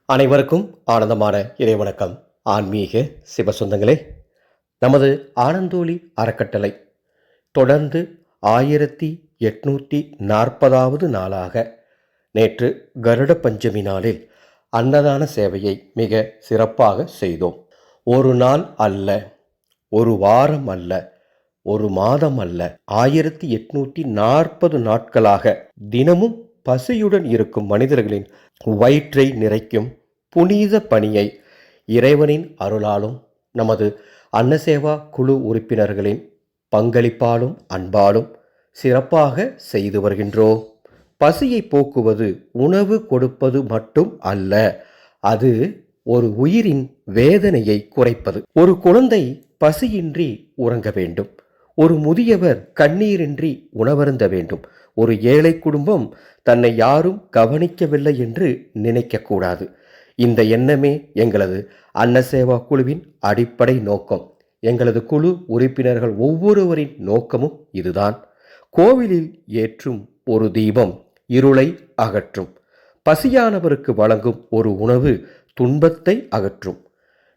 அனைவருக்கும் ஆனந்தமான இறைவணக்கம். ஆன்மீக சிவசொந்தங்களே, நமது ஆனந்தோலி அறக்கட்டளை தொடர்ந்து 1840வது நாளாக நேற்று கருட பஞ்சமி நாளில் அன்னதான சேவையை மிக சிறப்பாக செய்தோம். ஒரு நாள் அல்ல, ஒரு வாரம் அல்ல, ஒரு மாதம் அல்ல, 1840 நாட்களாக தினமும் பசியுடன் இருக்கும் மனிதர்களின் வயிற்றை நிறைக்கும் புனித பணியை இறைவனின் அருளாலும் நமது அன்னசேவா குழு உறுப்பினர்களின் பங்களிப்பாலும் அன்பாலும் சிறப்பாக செய்து வருகின்றோம். பசியை போக்குவது உணவு கொடுப்பது மட்டும் அல்ல, அது ஒரு உயிரின் வேதனையை குறைப்பது. ஒரு குழந்தை பசியின்றி உறங்க வேண்டும். ஒரு முதியவர் கண்ணீரின்றி உணவருந்த வேண்டும். ஒரு ஏழை குடும்பம் தன்னை யாரும் கவனிக்கவில்லை என்று நினைக்கக்கூடாது. இந்த எண்ணமே எங்களது அன்னசேவா குழுவின் அடிப்படை நோக்கம். எங்களது குழு உறுப்பினர்கள் ஒவ்வொருவரின் நோக்கமும் இதுதான். கோவிலில் ஏற்றும் ஒரு தீபம் இருளை அகற்றும். பசியானவருக்கு வழங்கும் ஒரு உணவு துன்பத்தை அகற்றும்.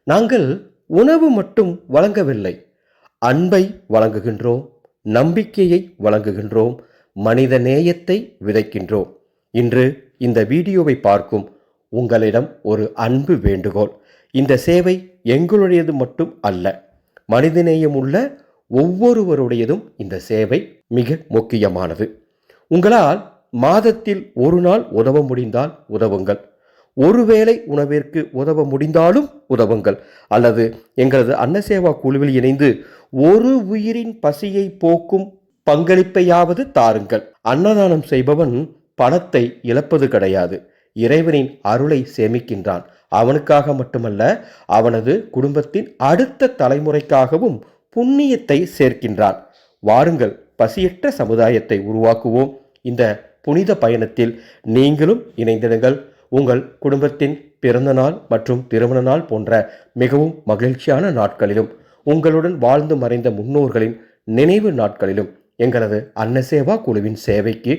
நாங்கள் உணவு மட்டும் வழங்கவில்லை, அன்பை வழங்குகின்றோம், நம்பிக்கையை வழங்குகின்றோம், மனித நேயத்தை விதைக்கின்றோம். இன்று இந்த வீடியோவை பார்க்கும் உங்களிடம் ஒரு அன்பு வேண்டுகோள். இந்த சேவை எங்களுடையது மட்டும் அல்ல, மனிதநேயம் உள்ள ஒவ்வொருவருடையதும். இந்த சேவை மிக முக்கியமானது. உங்களால் மாதத்தில் ஒரு நாள் உதவ முடிந்தால் உதவுங்கள். ஒருவேளை உணவிற்கு உதவ முடிந்தாலும் உதவுங்கள். அல்லது எங்களது அன்னசேவா குழுவில் இணைந்து ஒரு உயிரின் பசியை போக்கும் பங்களிப்பையாவது தாருங்கள். அன்னதானம் செய்பவன் பணத்தை இழப்பது கிடையாது, இறைவனின் அருளை சேமிக்கின்றான். அவனுக்காக மட்டுமல்ல, அவனது குடும்பத்தின் அடுத்த தலைமுறைக்காகவும் புண்ணியத்தை சேர்க்கின்றான். வாருங்கள், பசியற்ற சமுதாயத்தை உருவாக்குவோம். இந்த புனித பயணத்தில் நீங்களும் இணைந்திடுங்கள். உங்கள் குடும்பத்தின் பிறந்த நாள் மற்றும் திருமண நாள் போன்ற மிகவும் மகிழ்ச்சியான நாட்களிலும், உங்களுடன் வாழ்ந்து மறைந்த முன்னோர்களின் நினைவு நாட்களிலும் எங்களது அன்னசேவா குழுவின் சேவைக்கு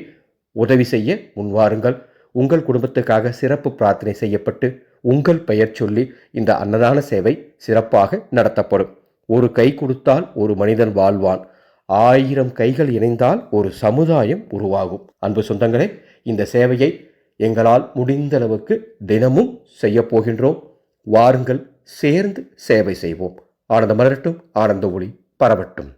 உதவி செய்ய முன்வாருங்கள். உங்கள் குடும்பத்துக்காக சிறப்பு பிரார்த்தனை செய்யப்பட்டு உங்கள் பெயர் சொல்லி இந்த அன்னதான சேவை சிறப்பாக நடத்தப்படும். ஒரு கை கொடுத்தால் ஒரு மனிதன் வாழ்வான், 1000 கைகள் இணைந்தால் ஒரு சமுதாயம் உருவாகும். அன்பு சொந்தங்களே, இந்த சேவையை எங்களால் முடிந்த அளவுக்கு தினமும் செய்ய போகின்றோம். வாருங்கள், சேர்ந்து சேவை செய்வோம். ஆனந்த மலரட்டும், ஆனந்த ஒளி பரவட்டும்.